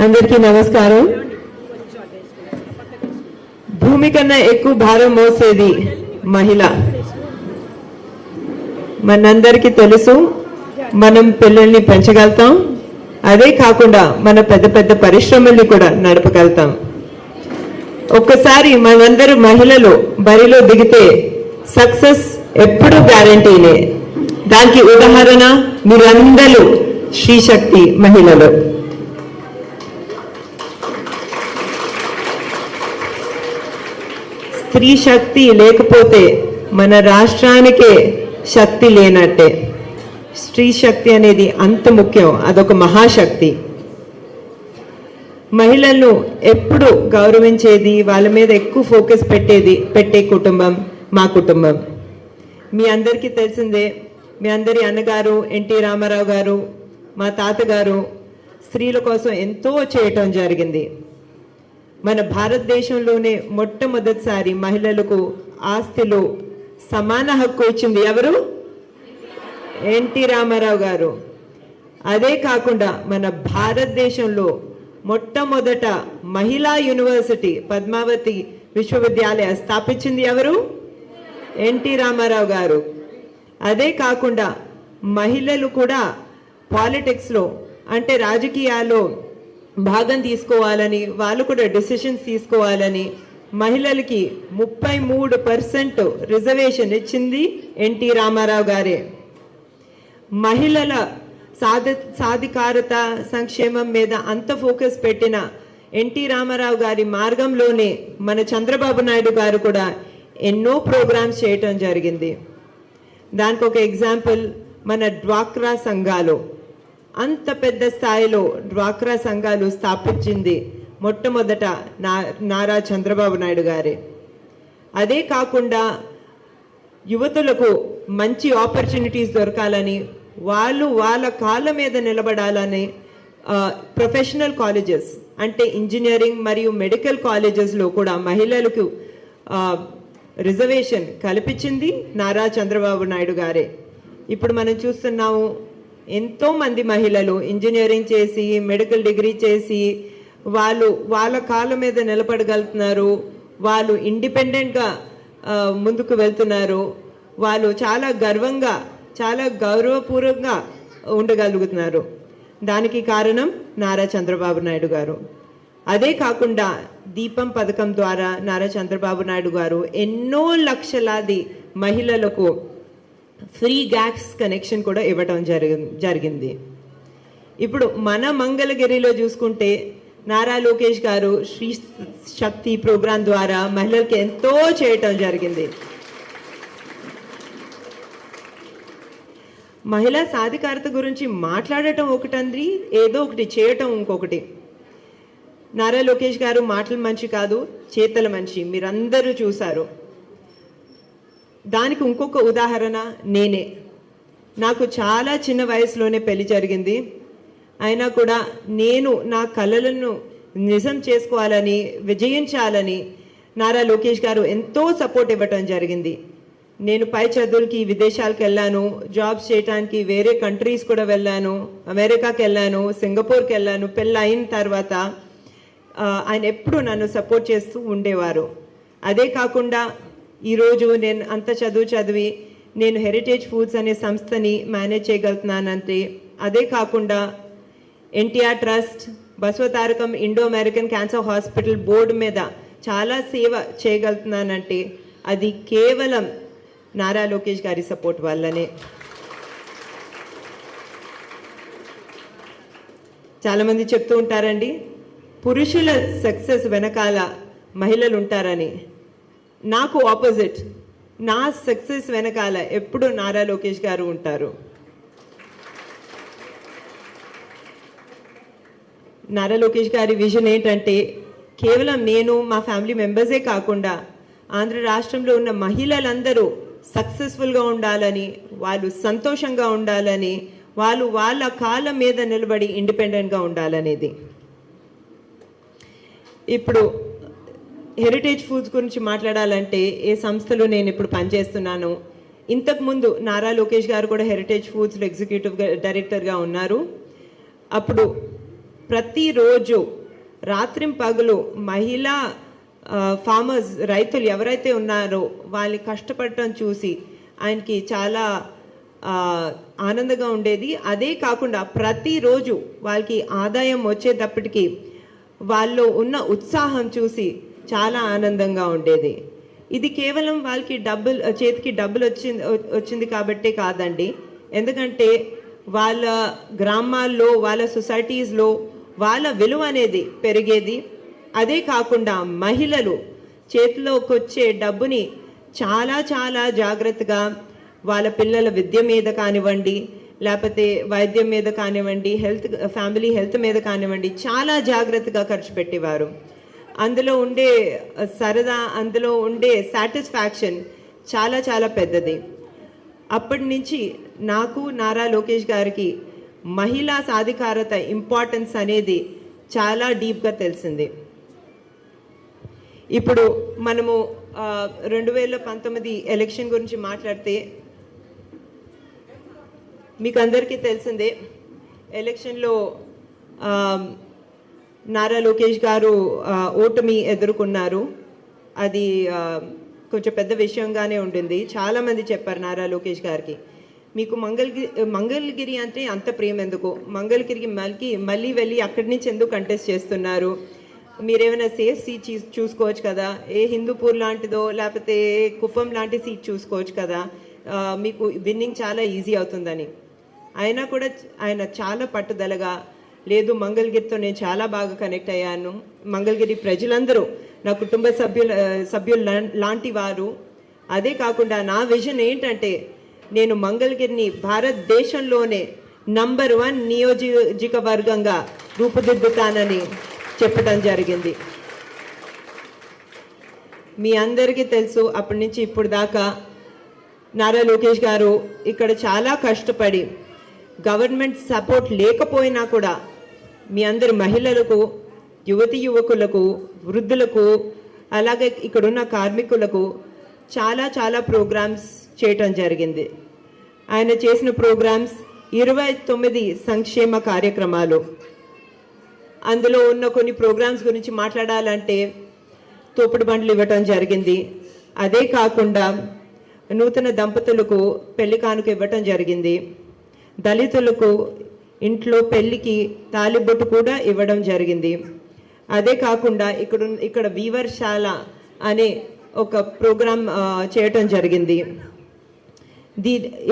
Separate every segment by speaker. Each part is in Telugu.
Speaker 1: అందరికీ నమస్కారం. భూమి కన్నా ఎక్కువ భారం మోసేది మహిళ. మనందరికీ తెలుసు, మనం పిల్లల్ని పెంచగలుగుతాం, అదే కాకుండా మన పెద్ద పెద్ద పరిశ్రమల్ని కూడా నడపగలుగుతాం. ఒక్కసారి మనందరూ మహిళలు బరిలో దిగితే సక్సెస్ ఎప్పుడు గ్యారంటీనే. దానికి ఉదాహరణ మీరందరూ స్త్రీ శక్తి మహిళలు. స్త్రీ శక్తి లేకపోతే మన రాష్ట్రానికే శక్తి లేనట్టే. స్త్రీ శక్తి అనేది అంత ముఖ్యం, అదొక మహాశక్తి. మహిళలను ఎప్పుడు గౌరవించేది, వాళ్ళ మీద ఎక్కువ ఫోకస్ పెట్టే కుటుంబం మా కుటుంబం. మీ అందరికీ తెలిసిందే, మీ అందరి అన్నగారు ఎన్టీ రామారావు గారు, మా తాతగారు స్త్రీల కోసం ఎంతో చేయటం జరిగింది. మన భారతదేశంలోనే మొట్టమొదటిసారి మహిళలకు ఆస్తిలో సమాన హక్కు ఇచ్చింది ఎవరు? ఎన్టీ రామారావు గారు. అదే కాకుండా మన భారతదేశంలో మొట్టమొదట మహిళా యూనివర్సిటీ పద్మావతి విశ్వవిద్యాలయ స్థాపించింది ఎవరు? ఎన్టీ రామారావు గారు. అదే కాకుండా మహిళలు కూడా పాలిటిక్స్లో అంటే రాజకీయాల్లో భాగం తీసుకోవాలని, వాళ్ళు కూడా డెసిషన్స్ తీసుకోవాలని మహిళలకి 33% రిజర్వేషన్ ఇచ్చింది ఎన్టీ రామారావు గారే. మహిళల సాధికారత సంక్షేమం మీద అంత ఫోకస్ పెట్టిన ఎన్టీ రామారావు గారి మార్గంలోనే మన చంద్రబాబు నాయుడు గారు కూడా ఎన్నో ప్రోగ్రామ్స్ చేయటం జరిగింది. దానికి ఒక ఎగ్జాంపుల్ మన డ్వాక్రా సంఘాలు. అంత పెద్ద స్థాయిలో డ్వాక్రా సంఘాలు స్థాపించింది మొట్టమొదట నారా చంద్రబాబు నాయుడు గారే. అదే కాకుండా యువతులకు మంచి ఆపర్చునిటీస్ దొరకాలని, వాళ్ళు వాళ్ళ కాళ్ళ మీద నిలబడాలని ప్రొఫెషనల్ కాలేజెస్ అంటే ఇంజనీరింగ్ మరియు మెడికల్ కాలేజెస్లో కూడా మహిళలకు రిజర్వేషన్ కల్పించింది నారా చంద్రబాబు నాయుడు గారే. ఇప్పుడు మనం చూస్తున్నాము, ఎంతోమంది మహిళలు ఇంజనీరింగ్ చేసి మెడికల్ డిగ్రీ చేసి వాళ్ళు వాళ్ళ కాళ్ళ మీద నిలబడగలుగుతున్నారు, వాళ్ళు ఇండిపెండెంట్గా ముందుకు వెళ్తున్నారు, వాళ్ళు చాలా గర్వంగా చాలా గౌరవపూర్వకంగా ఉండగలుగుతున్నారు. దానికి కారణం నారా చంద్రబాబు నాయుడు గారు. అదే కాకుండా దీపం పథకం ద్వారా నారా చంద్రబాబు నాయుడు గారు ఎన్నో లక్షలాది మహిళలకు ఫ్రీ గ్యాస్ కనెక్షన్ కూడా ఇవ్వటం జరిగింది. ఇప్పుడు మన మంగళగిరిలో చూసుకుంటే నారా లోకేష్ గారు శ్రీ శక్తి ప్రోగ్రాం ద్వారా మహిళలకు ఎంతో చేయటం జరిగింది. మహిళా సాధికారత గురించి మాట్లాడటం ఒకటంది, ఏదో ఒకటి చేయటం ఇంకొకటి. నారా లోకేష్ గారు మాటల మనిషి కాదు, చేతల మనిషి, మీరందరూ చూశారు. దానికి ఇంకొక ఉదాహరణ నేనే. నాకు చాలా చిన్న వయసులోనే పెళ్లి జరిగింది. అయినా కూడా నేను నా కలలను నిజం చేసుకోవాలని, విజయించాలని నారా లోకేష్ గారు ఎంతో సపోర్ట్ ఇవ్వటం జరిగింది. నేను పై చదువులకి విదేశాలకు వెళ్ళాను, జాబ్స్ చేయడానికి వేరే కంట్రీస్ కూడా వెళ్ళాను, అమెరికాకి వెళ్ళాను, సింగపూర్కి వెళ్ళాను. పెళ్ళి అయిన తర్వాత ఆయన ఎప్పుడు నన్ను సపోర్ట్ చేస్తూ ఉండేవారు. అదే కాకుండా ఈరోజు నేను అంత చదివి నేను హెరిటేజ్ ఫుడ్స్ అనే సంస్థని మేనేజ్ చేయగలుగుతున్నానంటే, అదే కాకుండా NTR trust, Basavatarakam Indo American cancer hospital board మీద చాలా సేవ చేయగలుగుతున్నానంటే అది కేవలం నారా లోకేష్ గారి సపోర్ట్ వల్లనే. చాలామంది చెప్తూ ఉంటారండి, పురుషుల సక్సెస్ వెనకాల మహిళలు ఉంటారని. నాకు ఆపోజిట్, నా సక్సెస్ వెనకాల ఎప్పుడు నారా లోకేష్ గారు ఉంటారు. నారా లోకేష్ గారి విజన్ ఏంటంటే, కేవలం నేను మా ఫ్యామిలీ మెంబర్సే కాకుండా ఆంధ్ర రాష్ట్రంలో ఉన్న మహిళలందరూ సక్సెస్ఫుల్గా ఉండాలని, వాళ్ళు సంతోషంగా ఉండాలని, వాళ్ళు వాళ్ళ కాళ్ళ మీద నిలబడి ఇండిపెండెంట్గా ఉండాలనేది. ఇప్పుడు హెరిటేజ్ ఫుడ్స్ గురించి మాట్లాడాలంటే ఏ సంస్థలో నేను ఇప్పుడు పనిచేస్తున్నాను, ఇంతకుముందు నారా లోకేష్ గారు కూడా హెరిటేజ్ ఫుడ్స్లో ఎగ్జిక్యూటివ్ డైరెక్టర్గా ఉన్నారు. అప్పుడు ప్రతిరోజు రాత్రింపగలు మహిళా ఫార్మర్స్, రైతులు ఎవరైతే ఉన్నారో వాళ్ళు కష్టపడటం చూసి ఆయనకి చాలా ఆనందంగా ఉండేది. అదే కాకుండా ప్రతిరోజు వాళ్ళకి ఆదాయం వచ్చేటప్పటికి వాళ్ళు ఉన్న ఉత్సాహం చూసి చాలా ఆనందంగా ఉండేది. ఇది కేవలం వాళ్ళకి చేతికి డబ్బులు వచ్చింది కాబట్టే కాదండి. ఎందుకంటే వాళ్ళ గ్రామాల్లో, వాళ్ళ సొసైటీస్లో వాళ్ళ విలువ అనేది పెరిగేది. అదే కాకుండా మహిళలు చేతిలోకి వచ్చే డబ్బుని చాలా చాలా జాగ్రత్తగా వాళ్ళ పిల్లల విద్య మీద కానివ్వండి, లేకపోతే వైద్యం మీద కానివ్వండి, ఫ్యామిలీ హెల్త్ మీద కానివ్వండి, చాలా జాగ్రత్తగా ఖర్చు పెట్టేవారు. అందులో ఉండే సరదా, అందులో ఉండే సాటిస్ఫాక్షన్ చాలా చాలా పెద్దది. అప్పటి నుంచి నాకు నారా లోకేష్ గారికి మహిళా సాధికారత ఇంపార్టెన్స్ అనేది చాలా డీప్గా తెలిసింది. ఇప్పుడు మనము 2019 ఎలక్షన్ గురించి మాట్లాడితే మీకు అందరికీ తెలిసిందే, ఎలక్షన్లో నారా లోకేష్ గారు ఓటమి ఎదుర్కొన్నారు. అది కొంచెం పెద్ద విషయంగానే ఉంటుంది. చాలామంది చెప్పారు నారా లోకేష్ గారికి, మీకు మంగళగిరి అంటే అంత ప్రేమ ఎందుకు, మంగళగిరికి మళ్ళీ వెళ్ళి అక్కడి నుంచి ఎందుకు కంటెస్ట్ చేస్తున్నారు, మీరేమైనా సేఫ్ సీట్ చూసుకోవచ్చు కదా, ఏ హిందూపూర్ లాంటిదో లేకపోతే కుప్పం లాంటి సీట్ చూసుకోవచ్చు కదా, మీకు విన్నింగ్ చాలా ఈజీ అవుతుందని. అయినా కూడా ఆయన చాలా పట్టుదలగా, లేదు మంగళగిరితో నేను చాలా బాగా కనెక్ట్ అయ్యాను, మంగళగిరి ప్రజలందరూ నా కుటుంబ సభ్యులు లాంటి వారు. అదే కాకుండా నా విజన్ ఏంటంటే నేను మంగళగిరిని భారతదేశంలోనే నంబర్ 1 నియోజకవర్గంగా రూపుదిద్దుతానని చెప్పడం జరిగింది. మీ అందరికీ తెలుసు, అప్పటి నుంచి ఇప్పుడు దాకా నారా లోకేష్ గారు ఇక్కడ చాలా కష్టపడి, గవర్నమెంట్ సపోర్ట్ లేకపోయినా కూడా మీ అందరి మహిళలకు, యువకులకు, వృద్ధులకు, అలాగే ఇక్కడున్న కార్మికులకు చాలా చాలా ప్రోగ్రామ్స్ చేయటం జరిగింది. ఆయన చేసిన ప్రోగ్రామ్స్ 29 సంక్షేమ కార్యక్రమాలు. అందులో ఉన్న కొన్ని ప్రోగ్రామ్స్ గురించి మాట్లాడాలంటే తోపుడు బండ్లు ఇవ్వటం జరిగింది. అదే కాకుండా నూతన దంపతులకు పెళ్లి కానుక ఇవ్వటం జరిగింది. దళితులకు ఇంట్లో పెళ్లికి తాలిబొట్టు కూడా ఇవ్వడం జరిగింది. అదే కాకుండా ఇక్కడ వీవర్శాల అనే ఒక ప్రోగ్రాం చేయటం జరిగింది.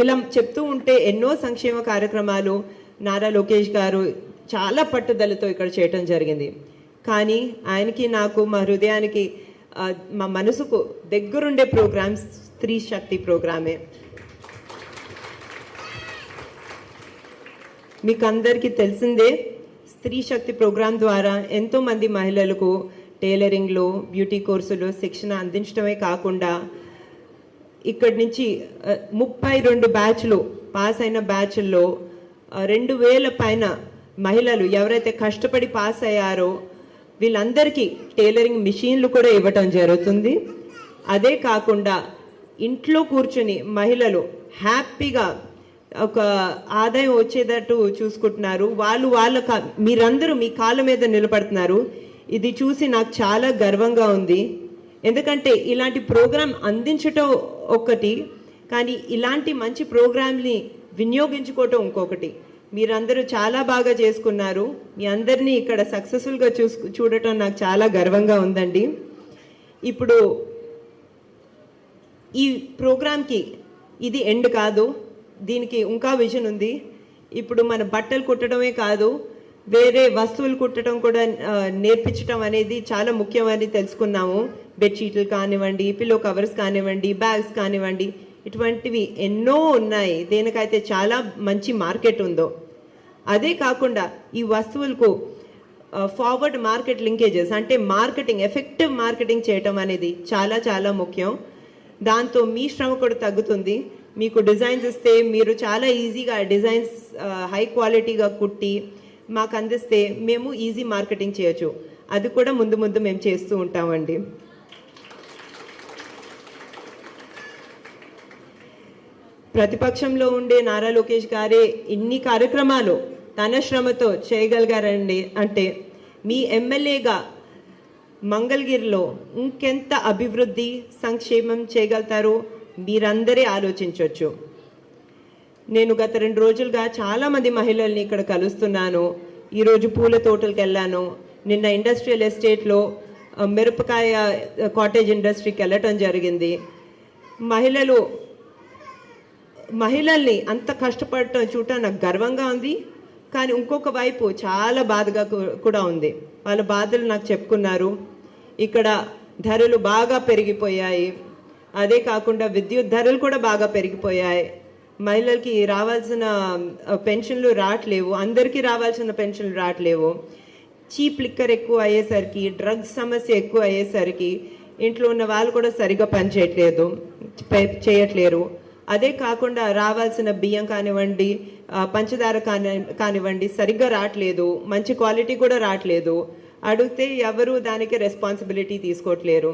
Speaker 1: ఇలా చెప్తూ ఉంటే ఎన్నో సంక్షేమ కార్యక్రమాలు నారా లోకేష్ గారు చాలా పట్టుదలతో ఇక్కడ చేయటం జరిగింది. కానీ ఆయనకి, నాకు, మా హృదయానికి, మా మనసుకు దగ్గరుండే ప్రోగ్రామ్స్ స్త్రీ శక్తి ప్రోగ్రామే. మీకు అందరికీ తెలిసిందే, స్త్రీ శక్తి ప్రోగ్రాం ద్వారా ఎంతోమంది మహిళలకు టైలరింగ్లో, బ్యూటీ కోర్సులో శిక్షణ అందించడమే కాకుండా ఇక్కడి నుంచి 32 బ్యాచ్లు పాస్ అయిన బ్యాచ్ల్లో 2000 పైన మహిళలు ఎవరైతే కష్టపడి పాస్ అయ్యారో వీళ్ళందరికీ టైలరింగ్ మిషన్లు కూడా ఇవ్వటం జరుగుతుంది. అదే కాకుండా ఇంట్లో కూర్చుని మహిళలు హ్యాపీగా ఒక ఆదాయం వచ్చేటట్టు చూసుకుంటున్నారు. మీరందరూ మీ కాళ్ళ మీద నిలబడుతున్నారు. ఇది చూసి నాకు చాలా గర్వంగా ఉంది. ఎందుకంటే ఇలాంటి ప్రోగ్రాం అందించటం ఒకటి, కానీ ఇలాంటి మంచి ప్రోగ్రాంని వినియోగించుకోవటం ఇంకొకటి. మీరందరూ చాలా బాగా చేసుకున్నారు. మీ అందరినీ ఇక్కడ సక్సెస్ఫుల్గా చూడటం నాకు చాలా గర్వంగా ఉందండి. ఇప్పుడు ఈ ప్రోగ్రాంకి ఇది ఎండ్ కాదు, దీనికి ఇంకా విజన్ ఉంది. ఇప్పుడు మన బట్టలు కుట్టడమే కాదు, వేరే వస్తువులు కుట్టడం కూడా నేర్పించడం అనేది చాలా ముఖ్యమని తెలుసుకున్నాము. బెడ్షీట్లు కానివ్వండి, పిల్లో కవర్స్ కానివ్వండి, బ్యాగ్స్ కానివ్వండి, ఇటువంటివి ఎన్నో ఉన్నాయి. దేనికైతే చాలా మంచి మార్కెట్ ఉందో. అదే కాకుండా ఈ వస్తువులకు ఫార్వర్డ్ మార్కెట్ లింకేజెస్, అంటే మార్కెటింగ్, ఎఫెక్టివ్ మార్కెటింగ్ చేయటం అనేది చాలా చాలా ముఖ్యం. దాంతో మీ శ్రమ కూడా తగ్గుతుంది. మీకు డిజైన్స్ ఇస్తే మీరు చాలా ఈజీగా డిజైన్స్ హై క్వాలిటీగా కుట్టి మాకు అందిస్తే మేము ఈజీ మార్కెటింగ్ చేయొచ్చు. అది కూడా ముందు ముందు మేము చేస్తూ ఉంటామండి. ప్రతిపక్షంలో ఉండే నారా లోకేష్ గారే ఇన్ని కార్యక్రమాలు తన శ్రమతో చేయగలిగారండి అంటే మీ ఎమ్మెల్యేగా మంగళగిరిలో ఇంకెంత అభివృద్ధి సంక్షేమం చేయగలుగుతారో మీరందరే ఆలోచించవచ్చు. నేను గత 2 రోజులుగా చాలామంది మహిళల్ని ఇక్కడ కలుస్తున్నాను. ఈరోజు పూల తోటలకు వెళ్ళాను. నిన్న ఇండస్ట్రియల్ ఎస్టేట్లో మిరపకాయ కాటేజ్ ఇండస్ట్రీకి వెళ్ళటం జరిగింది. మహిళల్ని అంత కష్టపడటం చూడటం నాకు గర్వంగా ఉంది. కానీ ఇంకొక వైపు చాలా బాధగా కూడా ఉంది. వాళ్ళ బాధలు నాకు చెప్పుకున్నారు. ఇక్కడ ధరలు బాగా పెరిగిపోయాయి. అదే కాకుండా విద్యుత్ ధరలు కూడా బాగా పెరిగిపోయాయి. మహిళలకి రావాల్సిన పెన్షన్లు రావట్లేవు. అందరికీ రావాల్సిన పెన్షన్లు రావట్లేవు. చీప్ లిక్కర్ ఎక్కువ అయ్యేసరికి, డ్రగ్స్ సమస్య ఎక్కువ అయ్యేసరికి ఇంట్లో ఉన్న వాళ్ళు కూడా సరిగా చేయట్లేరు. అదే కాకుండా రావాల్సిన బియ్యం కానివ్వండి, పంచదార కానివ్వండి సరిగ్గా రావట్లేదు. మంచి క్వాలిటీ కూడా రావట్లేదు. అడిగితే ఎవరు దానికి రెస్పాన్సిబిలిటీ తీసుకోవట్లేరు.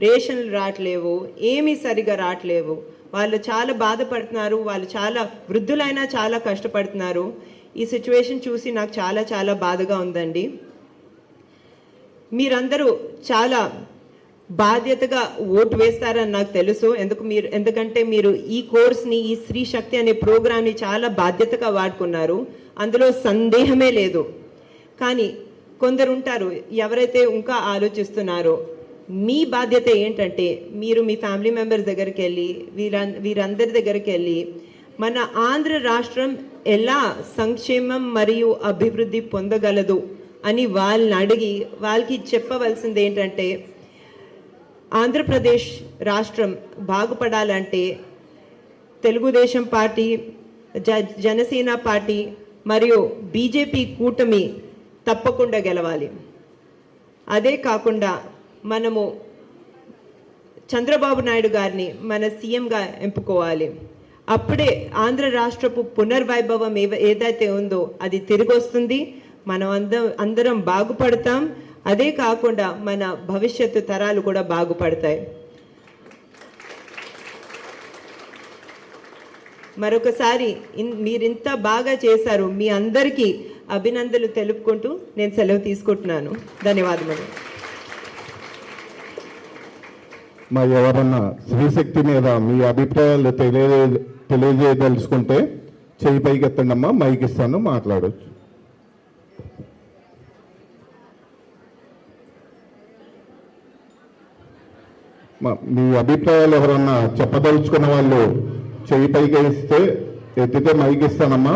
Speaker 1: రేషన్లు రావట్లేవు, ఏమీ సరిగ్గా రావట్లేవు. వాళ్ళు చాలా బాధపడుతున్నారు. వాళ్ళు చాలా వృద్ధులైనా చాలా కష్టపడుతున్నారు. ఈ సిచ్యువేషన్ చూసి నాకు చాలా చాలా బాధగా ఉందండి. మీరందరూ చాలా బాధ్యతగా ఓటు వేస్తారని నాకు తెలుసు. ఎందుకంటే మీరు ఈ కోర్స్ని, ఈ స్త్రీ శక్తి అనే ప్రోగ్రామ్ని చాలా బాధ్యతగా వాడుకున్నారు. అందులో సందేహమే లేదు. కానీ కొందరు ఉంటారు ఎవరైతే ఇంకా ఆలోచిస్తున్నారో, మీ బాధ్యత ఏంటంటే మీరు మీ ఫ్యామిలీ మెంబర్స్ దగ్గరికి వెళ్ళి, వీరందరి దగ్గరికి వెళ్ళి మన ఆంధ్ర రాష్ట్రం ఎలా సంక్షేమం మరియు అభివృద్ధి పొందగలదు అని వాళ్ళని అడిగి వాళ్ళకి చెప్పవలసింది ఏంటంటే, ఆంధ్రప్రదేశ్ రాష్ట్రం బాగుపడాలంటే తెలుగుదేశం పార్టీ, జనసేన పార్టీ మరియు బీజేపీ కూటమి తప్పకుండా గెలవాలి. అదే కాకుండా మనము చంద్రబాబు నాయుడు గారిని మన సీఎంగా ఎంపుకోవాలి. అప్పుడే ఆంధ్ర రాష్ట్రపు పునర్వైభవం ఏదైతే ఉందో అది తిరిగి వస్తుంది. మనం అందరం బాగుపడతాం. అదే కాకుండా మన భవిష్యత్తు తరాలు కూడా బాగుపడతాయి. మరొకసారి మీరింత బాగా చేశారు. మీ అందరికీ అభినందనలు తెలుపుకుంటూ నేను సెలవు తీసుకుంటున్నాను. ధన్యవాదములు.
Speaker 2: మరి ఎవరన్నా స్త్రీశక్తి మీద మీ అభిప్రాయాలు తెలియజేయదలుచుకుంటే చేయి పైకి ఎత్తండి అమ్మా, మైక్ ఇస్తాను, మాట్లాడవచ్చు. మీ అభిప్రాయాలు ఎవరన్నా చెప్పదలుచుకున్న వాళ్ళు చేయి పైకి ఎత్తితే మైక్ ఇస్తానమ్మా.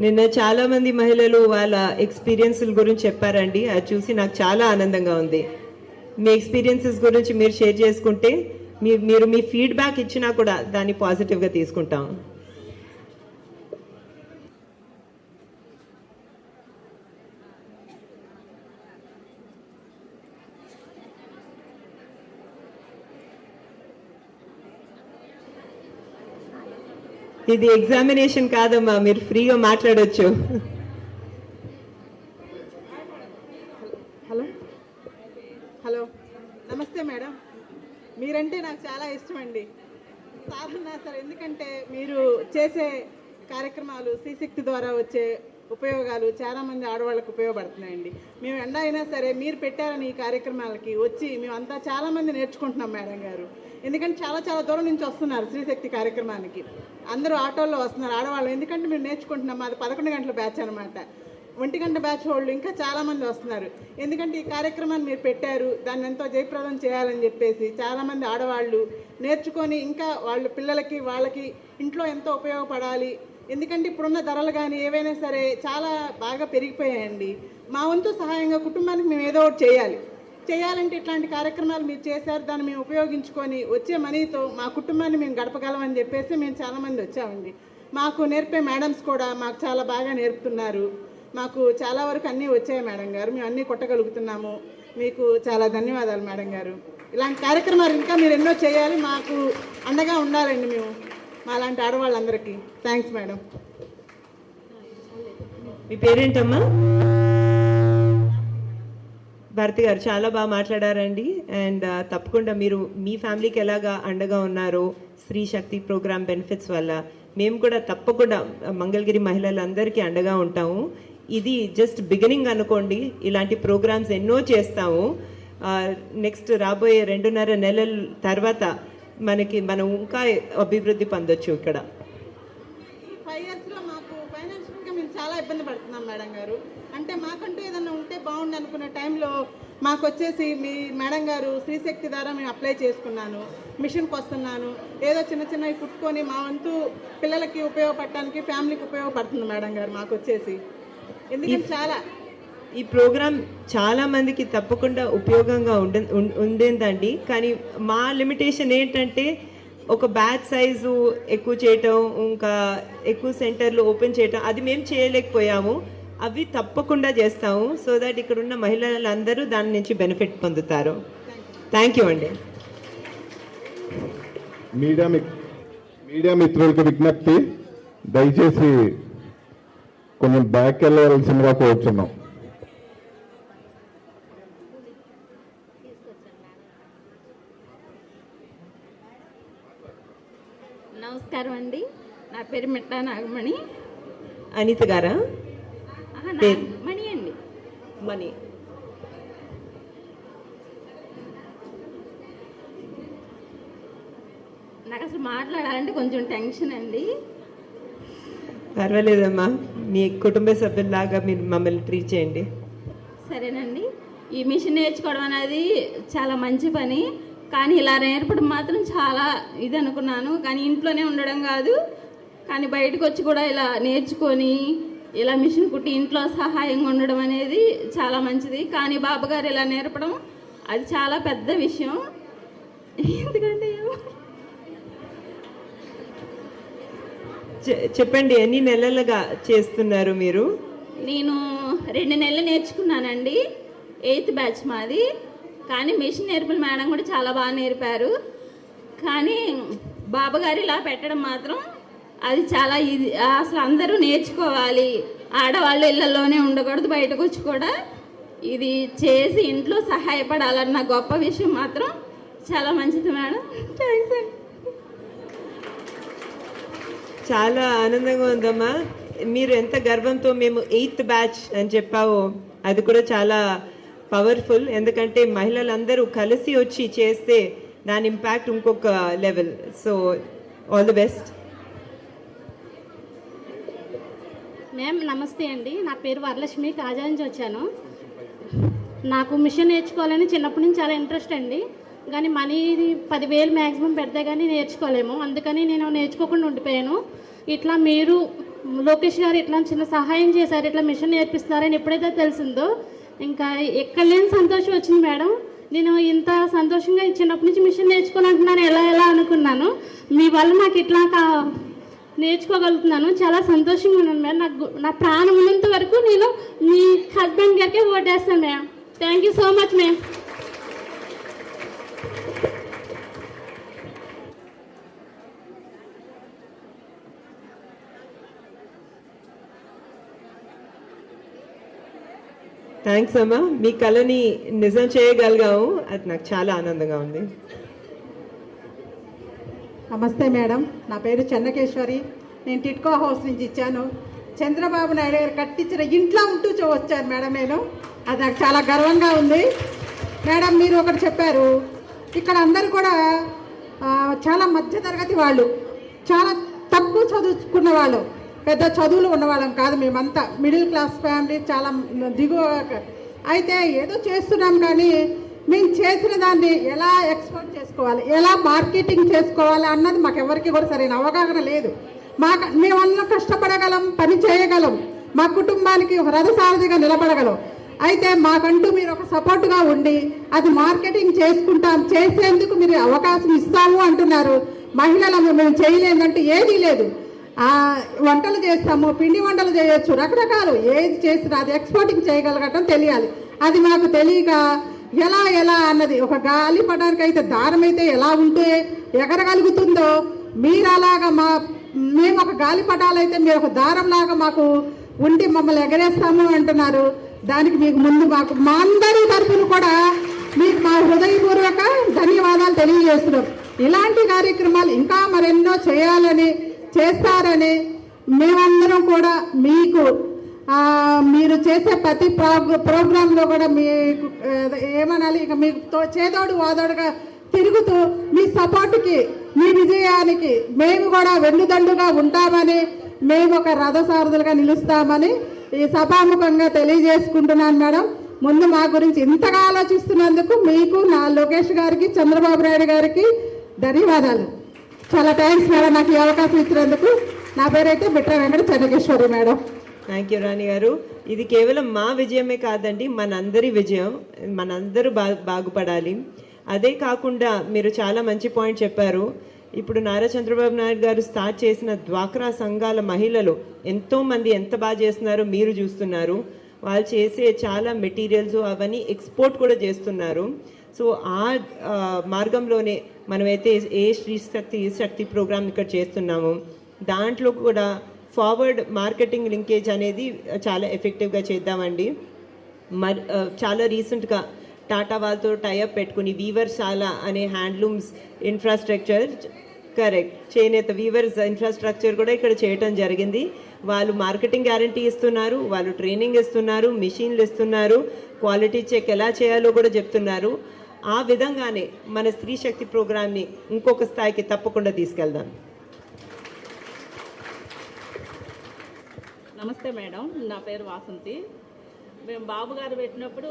Speaker 1: నిన్న చాలా మంది మహిళలు వాళ్ళ ఎక్స్పీరియన్స్ల గురించి చెప్పారండి. అది చూసి నాకు చాలా ఆనందంగా ఉంది. మీ ఎక్స్పీరియన్సెస్ గురించి మీరు షేర్ చేసుకుంటే మీరు మీ ఫీడ్బ్యాక్ ఇచ్చినా కూడా దాన్ని పాజిటివ్గా తీసుకుంటాం. ఇది ఎగ్జామినేషన్ కాదమ్మా, మీరు ఫ్రీగా మాట్లాడొచ్చు.
Speaker 3: హలో హలో నమస్తే మేడం. మీరంటే నాకు చాలా ఇష్టం అండి. సాధన సార్, ఎందుకంటే మీరు చేసే కార్యక్రమాలు శ్రీశక్తి ద్వారా వచ్చే ఉపయోగాలు చాలామంది ఆడవాళ్ళకు ఉపయోగపడుతున్నాయండి. మేము ఎండ అయినా సరే మీరు పెట్టారని ఈ కార్యక్రమాలకి వచ్చి మేమంతా చాలామంది నేర్చుకుంటున్నాం మేడం గారు. ఎందుకంటే చాలా చాలా దూరం నుంచి వస్తున్నారు శ్రీశక్తి కార్యక్రమానికి. అందరూ ఆటోల్లో వస్తున్నారు ఆడవాళ్ళు. ఎందుకంటే మేము నేర్చుకుంటున్నాం. మాది 11 గంటల బ్యాచ్ అనమాట. 1 గంట బ్యాచ్ వాళ్ళు ఇంకా చాలామంది వస్తున్నారు. ఎందుకంటే ఈ కార్యక్రమాన్ని మీరు పెట్టారు, దాన్ని ఎంతో జయప్రదం చేయాలని చెప్పేసి చాలామంది ఆడవాళ్ళు నేర్చుకొని ఇంకా వాళ్ళ పిల్లలకి వాళ్ళకి ఇంట్లో ఎంతో ఉపయోగపడాలి. ఎందుకంటే ఇప్పుడున్న ధరలు కానీ ఏవైనా సరే చాలా బాగా పెరిగిపోయాయండి. మా వంతు సహాయంగా కుటుంబానికి మేము ఏదో ఒకటి చేయాలంటే ఇట్లాంటి కార్యక్రమాలు మీరు చేశారు. దాన్ని మేము ఉపయోగించుకొని వచ్చే మనీతో మా కుటుంబాన్ని మేము గడపగలమని చెప్పేసి మేము చాలామంది వచ్చామండి. మాకు నేర్పే మేడమ్స్ కూడా మాకు చాలా బాగా నేర్పుతున్నారు. మాకు చాలా వరకు అన్నీ వచ్చాయి మేడం గారు. మేము అన్నీ కొట్టగలుగుతున్నాము. మీకు చాలా ధన్యవాదాలు మేడం గారు. ఇలాంటి కార్యక్రమాలు ఇంకా మీరు ఎన్నో చేయాలి. మాకు అండగా ఉండాలండి మేము మా లాంటి ఆడవాళ్ళందరికీ. Thanks madam.
Speaker 1: మీ పేరేంటమ్మా? భారతి గారు చాలా బాగా మాట్లాడారండి. అండ్ తప్పకుండా మీరు మీ ఫ్యామిలీకి ఎలాగా అండగా ఉన్నారో స్త్రీ శక్తి ప్రోగ్రామ్ బెనిఫిట్స్ వల్ల మేము కూడా తప్పకుండా మంగళగిరి మహిళలందరికీ అండగా ఉంటాము. ఇది జస్ట్ బిగినింగ్ అనుకోండి, ఇలాంటి ప్రోగ్రామ్స్ ఎన్నో చేస్తాము. నెక్స్ట్ రాబోయే 2.5 నెలల తర్వాత మనం ఇంకా అభివృద్ధి పొందొచ్చు. ఇక్కడ
Speaker 3: ఈ 5 ఇయర్స్లో మాకు ఫైనాన్షియల్గా మేము చాలా ఇబ్బంది పడుతున్నాం మేడం గారు. అంటే మాకంటూ ఏదైనా ఉంటే బాగుండు అనుకునే టైంలో మాకు వచ్చేసి మీ మేడం గారు శ్రీశక్తి ద్వారా మేము అప్లై చేసుకున్నాను, మిషన్కి వస్తున్నాను, ఏదో చిన్న చిన్నవి కుట్టుకొని మా వంతు పిల్లలకి ఉపయోగపడటానికి, ఫ్యామిలీకి ఉపయోగపడుతుంది మేడం గారు మాకు వచ్చేసి. ఎందుకంటే ఈ
Speaker 1: ప్రోగ్రామ్ చాలా మందికి తప్పకుండా ఉపయోగంగా ఉండేదండి. కానీ మా లిమిటేషన్ ఏంటంటే ఒక బ్యాచ్ సైజు ఎక్కువ చేయటం, ఇంకా ఎక్కువ సెంటర్లు ఓపెన్ చేయటం, అది మేము చేయలేకపోయాము. అవి తప్పకుండా చేస్తాము, సో దట్ ఇక్కడ ఉన్న మహిళలందరూ దాని నుంచి బెనిఫిట్ పొందుతారు. థ్యాంక్ యూ అండి.
Speaker 2: మీడియా మిత్రులకు విజ్ఞప్తి, దయచేసి కొంచెం బ్యాక్ వెళ్ళవలసిందిగా కోరుచున్నాం.
Speaker 4: నమస్కారం అండి, నా పేరు మిట్టా నాగమణి.
Speaker 1: అనిత గారా?
Speaker 4: మణి అండి.
Speaker 1: మణి.
Speaker 4: నాకు అసలు మాట్లాడాలంటే కొంచెం టెన్షన్ అండి.
Speaker 1: పర్వాలేదమ్మా, మీ కుటుంబ సభ్యుల్లాగా మీరు మమ్మల్ని ట్రీట్ చేయండి.
Speaker 4: సరేనండి. ఈ మిషన్ నేర్చుకోవడం అనేది చాలా మంచి పని, కానీ ఇలా నేర్పడం మాత్రం చాలా ఇది అనుకున్నాను. కానీ ఇంట్లోనే ఉండడం కాదు, కానీ బయటకు వచ్చి కూడా ఇలా నేర్చుకొని ఇలా మిషన్ కుట్టి ఇంట్లో సహాయంగా ఉండడం అనేది చాలా మంచిది. కానీ బాబుగారు ఇలా నేర్పడం అది చాలా పెద్ద విషయం. ఎందుకంటే
Speaker 1: చెప్పండి, ఎన్ని నెలలుగా చేస్తున్నారు మీరు?
Speaker 4: నేను 2 నెలలు నేర్చుకున్నానండి, 8th బ్యాచ్ మాది. కానీ మిషన్ నేర్పిన మేడం కూడా చాలా బాగా నేర్పారు. కానీ బాబుగారు ఇలా పెట్టడం మాత్రం అది చాలా ఇది, అసలు అందరూ నేర్చుకోవాలి. ఆడవాళ్ళు ఇళ్లలోనే ఉండకూడదు, బయటకు వచ్చి కూడా ఇది చేసి ఇంట్లో సహాయపడాలన్న గొప్ప విషయం మాత్రం చాలా మంచిది మేడం. థ్యాంక్స్ అండి.
Speaker 1: చాలా ఆనందంగా ఉందమ్మా. మీరు ఎంత గర్వంతో మేము 8th బ్యాచ్ అని చెప్పావో అది కూడా చాలా పవర్ఫుల్. ఎందుకంటే మహిళలందరూ కలిసి వచ్చి చేస్తే దాని ఇంపాక్ట్ ఇంకొక level. So all the best.
Speaker 5: Ma'am నమస్తే అండి, నా పేరు వరలక్ష్మి, కాజా నుంచి వచ్చాను. నాకు మిషన్ నేర్చుకోవాలని చిన్నప్పటి నుంచి చాలా ఇంట్రెస్ట్ అండి. కానీ మనీ 10,000 మ్యాక్సిమం పెడితే కానీ నేర్చుకోలేము, అందుకని నేను నేర్చుకోకుండా ఉండిపోయాను. ఇట్లా మీరు లోకేష్ గారు ఇట్లా చిన్న సహాయం చేశారు, ఇట్లా మిషన్ నేర్పిస్తున్నారని ఎప్పుడైతే తెలిసిందో ఇంకా ఎక్కడ లేని సంతోషం వచ్చింది మేడం. నేను ఇంత సంతోషంగా చిన్నప్పటి నుంచి మిషన్ నేర్చుకోవాలంటున్నాను ఎలా అనుకున్నాను. మీ వల్ల నాకు ఇట్లా నేర్చుకోగలుగుతున్నాను, చాలా సంతోషంగా ఉన్నాను మేడం. నా ప్రాణం ఉన్నంత వరకు నేను మీ హస్బెండ్ గారికే ఓటేస్తాను madam. Thank you so much ma'am.
Speaker 1: Thanks అమ్మా, మీ కళని నిజం చేయగలిగాము, అది నాకు చాలా ఆనందంగా ఉంది.
Speaker 3: నమస్తే మేడం, నా పేరు చెన్నకేశ్వరి. నేను టిట్కో హౌస్ నుంచి ఇచ్చాను. చంద్రబాబు నాయుడు గారు కట్టించిన ఇంట్లో ఉంటూ వచ్చాను మేడం నేను. అది నాకు చాలా గర్వంగా ఉంది మేడం. మీరు ఒకటి చెప్పారు, ఇక్కడ అందరూ కూడా చాలా మధ్యతరగతి వాళ్ళు, చాలా తక్కువ చదువుకున్న వాళ్ళు, పెద్ద చదువులు ఉన్నవాళ్ళం కాదు. మేమంతా మిడిల్ క్లాస్ ఫ్యామిలీ, చాలా దిగువ. అయితే ఏదో చేస్తున్నాం, కానీ మేము చేసిన దాన్ని ఎలా ఎక్స్పోర్ట్ చేసుకోవాలి, ఎలా మార్కెటింగ్ చేసుకోవాలి అన్నది మాకు ఎవరికి కూడా సరైన అవగాహన లేదు. మేమన్నా కష్టపడగలం, పని చేయగలం, మా కుటుంబానికి ఒక రథసారథిగా నిలబడగలం. అయితే మాకంటూ మీరు ఒక సపోర్ట్గా ఉండి అది మార్కెటింగ్ చేసుకుంటాం, చేసేందుకు మీరు అవకాశం ఇస్తాము అంటున్నారు. మహిళలను మేము చేయలేదంటే ఏదీ లేదు. వంటలు చేస్తాము, పిండి వంటలు చేయొచ్చు, రకరకాలు ఏది చేసినా అది ఎక్స్పోర్టింగ్ చేయగలగటం తెలియాలి. అది మాకు తెలియక ఎలా అన్నది, ఒక గాలిపటానికి అయితే దారం అయితే ఎలా ఉంటే ఎగరగలుగుతుందో మీరు అలాగా మేము ఒక గాలిపటాలైతే మీరు ఒక దారంలాగా మాకు ఉండి మమ్మల్ని ఎగరేస్తాము అంటున్నారు. దానికి మీకు ముందు మా అందరి తరఫున కూడా మీకు మా హృదయపూర్వక ధన్యవాదాలు తెలియజేస్తున్నాం. ఇలాంటి కార్యక్రమాలు ఇంకా మరెన్నో చేయాలని చేస్తారని మేమందరం కూడా మీకు మీరు చేసే ప్రతి ప్రోగ్రాంలో కూడా మీకు ఏమనాలి, ఇక మీకు చేదోడు వాదోడుగా తిరుగుతూ మీ సపోర్ట్కి, మీ విజయానికి మేము కూడా వెన్నుదండుగా ఉంటామని, మేము ఒక రథసారథులుగా నిలుస్తామని ఈ సభాముఖంగా తెలియజేసుకుంటున్నాను మేడం. ముందు మా గురించి ఇంతగా ఆలోచిస్తున్నందుకు మీకు, నా లోకేష్ గారికి, చంద్రబాబు నాయుడు గారికి ధన్యవాదాలు. చాలా థ్యాంక్స్ మేడం నాకు ఈ అవకాశం ఇచ్చినందుకు. నా పేరైతే Bitra Venkata Chennakeshwari madam.
Speaker 1: Thank you Rani గారు. ఇది కేవలం మా విజయమే కాదండి, మనందరి విజయం. మనందరూ బాగుపడాలి. అదే కాకుండా మీరు చాలా మంచి పాయింట్ చెప్పారు. ఇప్పుడు నారా చంద్రబాబు నాయుడు గారు స్టార్ట్ చేసిన డ్వాక్రా సంఘాల మహిళలు ఎంతోమంది ఎంత బాగా చేస్తున్నారో మీరు చూస్తున్నారు. వాళ్ళు చేసే చాలా మెటీరియల్స్ అవన్నీ ఎక్స్పోర్ట్ కూడా చేస్తున్నారు. సో ఆ మార్గంలోనే మనమైతే ఏ శ్రీ శక్తి ప్రోగ్రామ్ ఇక్కడ చేస్తున్నాము, దాంట్లో కూడా ఫార్వర్డ్ మార్కెటింగ్ లింకేజ్ అనేది చాలా ఎఫెక్టివ్గా చేద్దామండి. చాలా రీసెంట్గా టాటా వాళ్ళతో టైఅప్ పెట్టుకుని వీవర్శాల అనే హ్యాండ్లూమ్స్ ఇన్ఫ్రాస్ట్రక్చర్ చేనేత వీవర్స్ ఇన్ఫ్రాస్ట్రక్చర్ కూడా ఇక్కడ చేయటం జరిగింది. వాళ్ళు మార్కెటింగ్ గ్యారంటీ ఇస్తున్నారు, వాళ్ళు ట్రైనింగ్ ఇస్తున్నారు, మిషన్లు ఇస్తున్నారు, క్వాలిటీ చెక్ ఎలా చేయాలో కూడా చెప్తున్నారు. ఆ విధంగానే మన స్త్రీ శక్తి ప్రోగ్రామ్ని ఇంకొక స్థాయికి తప్పకుండా తీసుకెళ్దాం.
Speaker 6: నమస్తే మేడం, నా పేరు వాసంతి. మేము బాబు గారు పెట్టినప్పుడు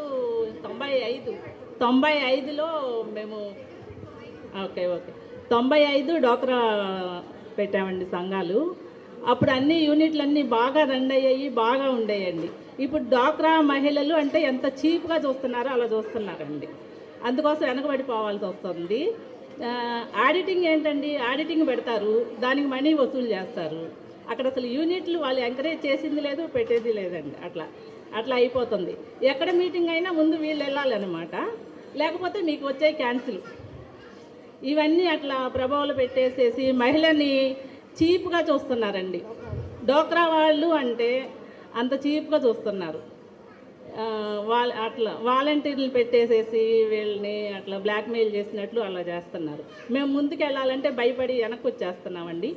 Speaker 6: 95లో మేము 95 డోక్రా పెట్టామండి సంఘాలు. అప్పుడు అన్ని యూనిట్లన్నీ బాగా రన్ అయ్యాయి, బాగా ఉండేయండి. ఇప్పుడు డోక్రా మహిళలు అంటే ఎంత చీప్గా చూస్తున్నారో అలా చూస్తున్నారండి. అందుకోసం వెనకబడిపోవాల్సి వస్తుంది. ఆడిటింగ్ ఏంటండి, ఆడిటింగ్ పెడతారు, దానికి మనీ వసూలు చేస్తారు. అక్కడ అసలు యూనిట్లు వాళ్ళు ఎంకరేజ్ చేసింది లేదు, పెట్టేది లేదండి. అట్లా అయిపోతుంది. ఎక్కడ మీటింగ్ అయినా ముందు వీళ్ళు వెళ్ళాలన్నమాట, లేకపోతే మీకు వచ్చే క్యాన్సిల్. ఇవన్నీ అట్లా ప్రభావాలు పెట్టేసేసి మహిళని చీప్గా చూస్తున్నారండి. డోక్రా వాళ్ళు అంటే అంత చీప్గా చూస్తున్నారు. అట్లా వాలంటీర్లు పెట్టేసేసి వీళ్ళని అట్లా బ్లాక్మెయిల్ చేసినట్లు అలా చేస్తున్నారు. మేము ముందుకు వెళ్ళాలంటే భయపడి వెనక్కి వచ్చేస్తున్నామండి.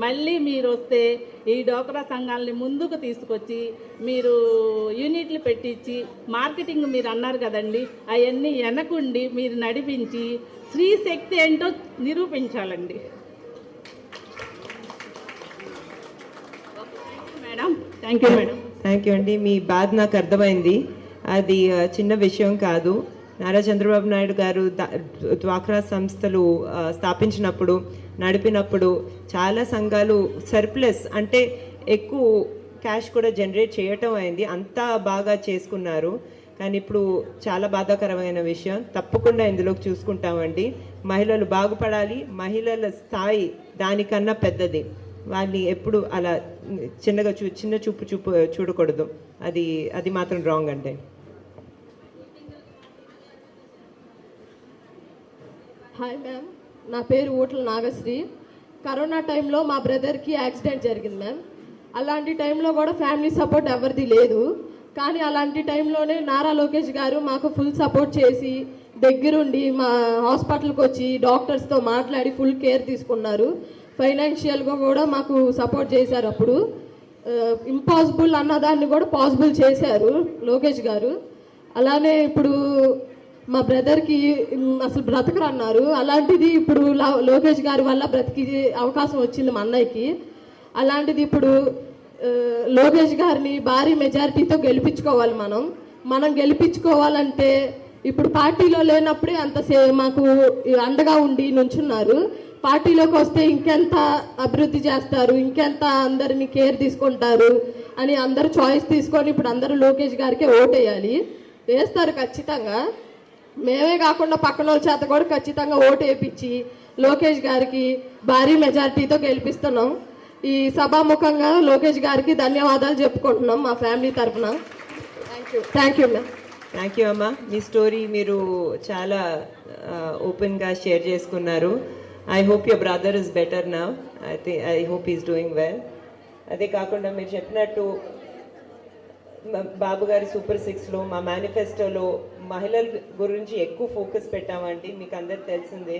Speaker 6: మళ్ళీ మీరు వస్తే ఈ డోక్రా సంఘాలని ముందుకు తీసుకొచ్చి మీరు యూనిట్లు పెట్టించి మార్కెటింగ్ మీరు అన్నారు కదండి, అవన్నీ వెనకుండి మీరు నడిపించి స్త్రీ శక్తి ఏంటో నిరూపించాలండి madam. Thank you madam.
Speaker 1: Thank you అండి. మీ బాధ నాకు అర్థమైంది. అది చిన్న విషయం కాదు. నారా చంద్రబాబు నాయుడు గారు డ్వాక్రా సంస్థలు స్థాపించినప్పుడు, నడిపినప్పుడు చాలా సంఘాలు సర్ప్లస్ అంటే ఎక్కువ క్యాష్ కూడా జనరేట్ చేయటం అయింది. అంతా బాగా చేసుకున్నారు. కానీ ఇప్పుడు చాలా బాధాకరమైన విషయం. తప్పకుండా ఇందులోకి చూసుకుంటామండి. మహిళలు బాగుపడాలి. మహిళల స్థాయి దానికన్నా పెద్దది. వాళ్ళని ఎప్పుడు అలా చిన్న చూపు చూడకూడదు. అది మాత్రం రాంగ్ అండి.
Speaker 7: హాయ్ మ్యామ్, నా పేరు ఊట్ల నాగశ్రీ. కరోనా టైంలో మా బ్రదర్కి యాక్సిడెంట్ జరిగింది మ్యామ్. అలాంటి టైంలో కూడా ఫ్యామిలీ సపోర్ట్ ఎవరిది లేదు. కానీ అలాంటి టైంలోనే నారా లోకేష్ గారు మాకు ఫుల్ సపోర్ట్ చేసి దగ్గరుండి మా హాస్పిటల్కి వచ్చి డాక్టర్స్తో మాట్లాడి ఫుల్ కేర్ తీసుకున్నారు. ఫైనాన్షియల్గా కూడా మాకు సపోర్ట్ చేశారు. అప్పుడు ఇంపాసిబుల్ అన్నదాన్ని కూడా పాసిబుల్ చేశారు లోకేష్ గారు. అలానే ఇప్పుడు మా బ్రదర్కి అసలు బ్రతకరు అన్నారు. అలాంటిది ఇప్పుడు లోకేష్ గారి వల్ల బ్రతికి అవకాశం వచ్చింది మా అన్నయ్యకి. అలాంటిది ఇప్పుడు లోకేష్ గారిని భారీ మెజారిటీతో గెలిపించుకోవాలి. మనం గెలిపించుకోవాలంటే ఇప్పుడు పార్టీలో లేనప్పుడే మాకు అండగా ఉండి నుంచున్నారు. పార్టీలోకి వస్తే ఇంకెంత అభివృద్ధి చేస్తారు, ఇంకెంత అందరినీ కేర్ తీసుకుంటారు అని అందరూ చాయిస్ తీసుకొని ఇప్పుడు అందరూ లోకేష్ గారికే ఓటేయాలి. వేస్తారు ఖచ్చితంగా. మేమే కాకుండా పక్కన వాళ్ళ చేత కూడా ఖచ్చితంగా ఓటు వేయించి లోకేష్ గారికి భారీ మెజారిటీతో గెలిపిస్తున్నాం. ఈ సభాముఖంగా లోకేష్ గారికి ధన్యవాదాలు చెప్పుకుంటున్నాం మా ఫ్యామిలీ తరఫున. Thank you ma'am.
Speaker 1: Thank you అమ్మా. మీ స్టోరీ మీరు చాలా ఓపెన్గా షేర్ చేసుకున్నారు. I hope your brother is better now. I hope is doing well. అదే కాకుండా మీరు చెప్పినట్టు బాబు గారి సూపర్ 6లో మా మేనిఫెస్టోలో మహిళల గురించి ఎక్కువ ఫోకస్ పెట్టామండి. మీకు అందరికి తెలిసిందే.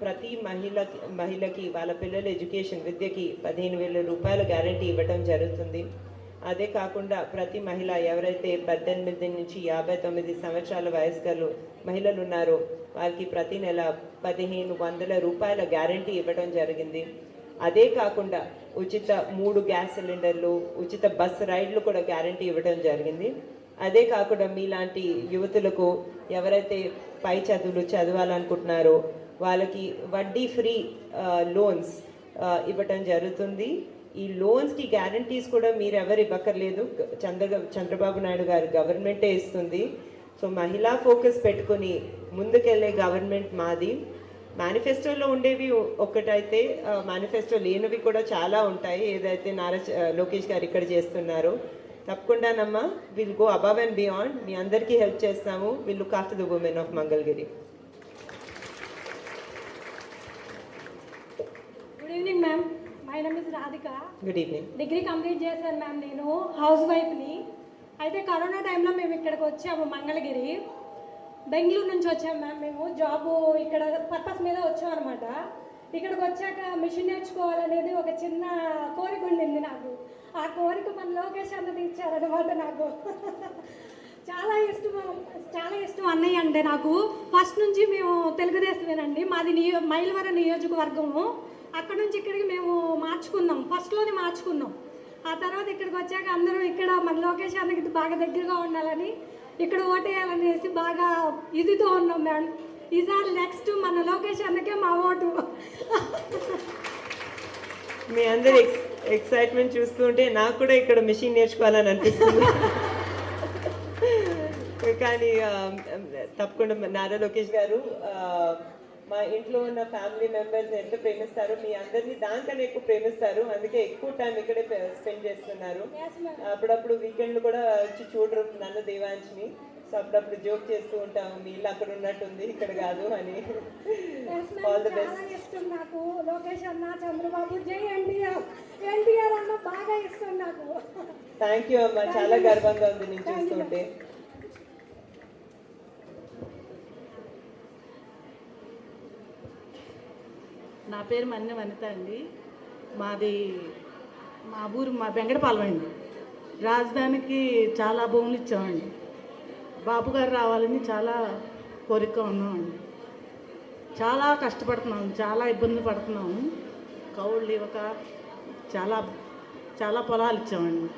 Speaker 1: ప్రతి మహిళకి వాళ్ళ పిల్లల ఎడ్యుకేషన్ విద్యకి 15,000 రూపాయల గ్యారంటీ ఇవ్వటం జరుగుతుంది. అదే కాకుండా ప్రతి మహిళ ఎవరైతే 18 నుంచి 59 సంవత్సరాల వయస్కులు మహిళలు ఉన్నారో వారికి ప్రతి నెల 1,500 రూపాయల గ్యారంటీ ఇవ్వడం జరిగింది. అదే కాకుండా ఉచిత 3 గ్యాస్ సిలిండర్లు, ఉచిత బస్ రైడ్లు కూడా గ్యారంటీ ఇవ్వడం జరిగింది. అదే కాకుండా మీలాంటి యువతులకు ఎవరైతే పై చదువులు చదవాలనుకుంటున్నారో వాళ్ళకి వడ్డీ ఫ్రీ లోన్స్ ఇవ్వటం జరుగుతుంది. ఈ లోన్స్కి గ్యారంటీస్ కూడా మీరు ఎవరు ఇవ్వక్కర్లేదు, చంద్రబాబు నాయుడు గారి గవర్నమెంటే ఇస్తుంది. సో మహిళా ఫోకస్ పెట్టుకుని ముందుకెళ్ళే గవర్నమెంట్ మాది. మేనిఫెస్టోలో ఉండేవి ఒక్కటైతే మేనిఫెస్టో లేనివి కూడా చాలా ఉంటాయి. ఏదైతే లోకేష్ గారు ఇక్కడ చేస్తున్నారో తప్పకుండానమ్మా will go above and beyond. మీ అందరికీ హెల్ప్ చేస్తాము. Will look after the women of Mangalagiri.
Speaker 8: Good evening ma'am. My name is Radhika.
Speaker 1: Good evening.
Speaker 8: Degree complete చేశాను మ్యామ్. నేను హౌస్ వైఫ్ని. అయితే కరోనా టైంలో మేము ఇక్కడికి వచ్చాము మంగళగిరి. బెంగళూరు నుంచి వచ్చాము మ్యామ్. మేము జాబు ఇక్కడ పర్పస్ మీద వచ్చాం అనమాట. ఇక్కడికి వచ్చాక మిషన్ నేర్చుకోవాలనేది ఒక చిన్న కోరిక ఉండింది నాకు. ఆ కోరిక మన లోకేష్ అన్న తీర్చారనమాట. నాకు చాలా ఇష్టం అన్నయ్య అంటే. నాకు ఫస్ట్ నుంచి మేము తెలుగుదేశమేనండి. మాది మైలవరం నియోజకవర్గము. అక్కడ నుంచి ఇక్కడికి మేము మార్చుకున్నాం, ఫస్ట్లోనే మార్చుకున్నాం. ఆ తర్వాత ఇక్కడికి వచ్చాక అందరూ ఇక్కడ మన లోకేష్ అన్నకి బాగా దగ్గరగా ఉండాలని ఇక్కడ ఓటేయాలనేసి బాగా ఇదితో ఉన్నాం మేడం. ఈసారి నెక్స్ట్ మన లోకేష్ అన్నకే మా ఓటు.
Speaker 1: మీ అందరి ఎక్సైట్మెంట్ చూస్తుంటే నాకు కూడా ఇక్కడ మిషన్ నేర్చుకోవాలని అనిపిస్తుంది. కానీ తప్పకుండా నారా లోకేష్ గారు మా ఇంట్లో ఉన్న ఫ్యామిలీ మెంబర్స్ ఎంత ప్రేమిస్తారు, మీ అందరినీ దానికన్నా ఎక్కువ ప్రేమిస్తారు. అందుకే ఎక్కువ టైం ఇక్కడే స్పెండ్ చేస్తున్నారు. అప్పుడప్పుడు వీకెండ్లు కూడా వచ్చి చూడరు నన్ను దేవాంశిని. సో అప్పుడప్పుడు జోక్ చేస్తూ ఉంటాము, మీ ఇల్లు అక్కడ ఉన్నట్టుంది ఇక్కడ కాదు అని. All the best.
Speaker 8: ఇష్టం నాకు లోకేష్ అన్న, చంద్రబాబు, జై ఎన్టీఆర్ అన్న బాగా ఇష్టం నాకు.
Speaker 1: థ్యాంక్ యూ అమ్మా, చాలా గర్వంగా ఉంది నేను చూస్తుంటే.
Speaker 6: నా పేరు మన్నె వనిత అండి. మా ఊరు వెంకటపాలెం అండి. రాజధానికి చాలా భూములు ఇచ్చామండి. బాబు గారు రావాలని చాలా కోరికగా ఉన్నామండి. చాలా కష్టపడుతున్నాము, చాలా ఇబ్బందులు పడుతున్నాము. కౌళ్ళు ఇవ్వక చాలా పొలాలు ఇచ్చామండి.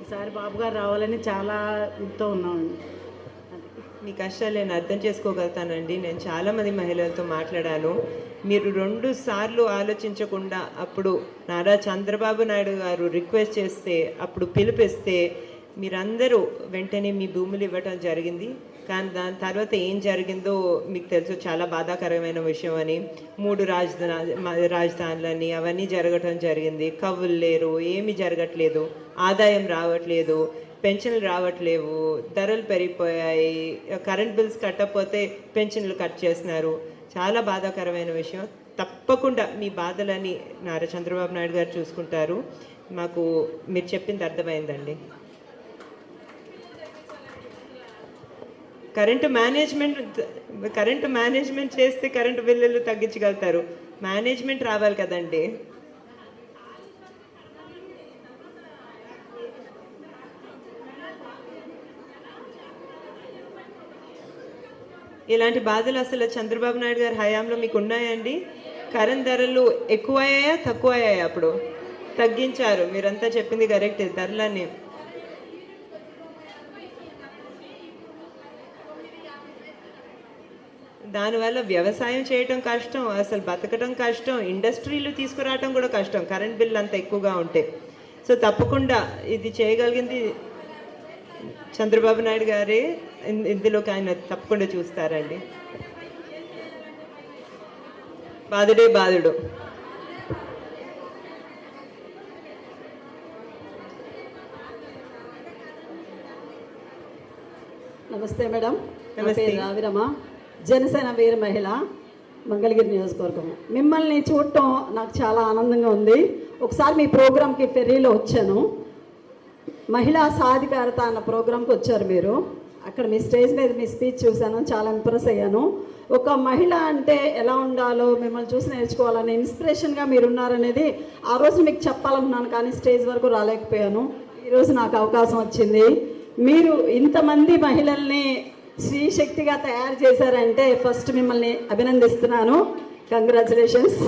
Speaker 6: ఈసారి బాబు గారు రావాలని చాలా ఇంతో ఉన్నామండి.
Speaker 1: మీ కష్టాలు నేను అర్థం చేసుకోగలుగుతానండి. నేను చాలామంది మహిళలతో మాట్లాడాను. మీరు 2 సార్లు ఆలోచించకుండా అప్పుడు నారా చంద్రబాబు నాయుడు గారు రిక్వెస్ట్ చేస్తే, అప్పుడు పిలిపిస్తే మీరందరూ వెంటనే మీ భూములు ఇవ్వటం జరిగింది. కానీ దాని తర్వాత ఏం జరిగిందో మీకు తెలుసు, చాలా బాధాకరమైన విషయం అని. 3 రాజధానులని అవన్నీ జరగటం జరిగింది. కవులు లేరు, ఏమీ జరగట్లేదు, ఆదాయం రావట్లేదు, పెన్షన్లు రావట్లేవు, ధరలు పెరిగిపోయాయి, కరెంట్ బిల్స్ కట్టకపోతే పెన్షన్లు కట్ చేస్తున్నారు. చాలా బాధాకరమైన విషయం. తప్పకుండా మీ బాధలని నారా చంద్రబాబు నాయుడు గారు చూసుకుంటారు. మాకు మీరు చెప్పింది అర్థమైందండి. కరెంటు మేనేజ్మెంట్ చేస్తే కరెంటు బిల్లులు తగ్గించగలుగుతారు. మేనేజ్మెంట్ రావాలి కదండి. ఇలాంటి బాధలు అసలు చంద్రబాబు నాయుడు గారి హయాంలో మీకు ఉన్నాయండి? కరెంట్ ధరలు ఎక్కువయ్యాయా తక్కువయ్యాయా? అప్పుడు తగ్గించారు. మీరంతా చెప్పింది కరెక్ట్. ధరలన్నీ దానివల్ల వ్యవసాయం చేయటం కష్టం, అసలు బతకడం కష్టం, ఇండస్ట్రీలు తీసుకురావటం కూడా కష్టం కరెంట్ బిల్ అంత ఎక్కువగా ఉంటే. సో తప్పకుండా ఇది చేయగలిగింది చంద్రబాబు నాయుడు గారే. ఇందులోకి ఆయన తప్పకుండా చూస్తారండి. బాధుడే బాధుడు.
Speaker 9: నమస్తే మేడం.
Speaker 1: నమస్తే.
Speaker 9: రావిరమ్మ, జనసేన వీర మహిళ, మంగళగిరి నియోజకవర్గం. మిమ్మల్ని చూడటం నాకు చాలా ఆనందంగా ఉంది. ఒకసారి మీ ప్రోగ్రామ్కి ఫెర్రీలో వచ్చాను. మహిళా సాధికారత అన్న ప్రోగ్రామ్కి వచ్చారు మీరు. అక్కడ మీ స్టేజ్ మీద మీ స్పీచ్ చూశాను, చాలా ఇంప్రెస్ అయ్యాను. ఒక మహిళ అంటే ఎలా ఉండాలో మిమ్మల్ని చూసి నేర్చుకోవాలని ఇన్స్పిరేషన్గా మీరు ఉన్నారనేది ఆ రోజు మీకు చెప్పాలనుకున్నాను, కానీ స్టేజ్ వరకు రాలేకపోయాను. ఈరోజు నాకు అవకాశం వచ్చింది. మీరు ఇంతమంది మహిళల్ని శ్రీశక్తిగా తయారు చేశారంటే ఫస్ట్ మిమ్మల్ని అభినందిస్తున్నాను. కంగ్రాచులేషన్స్.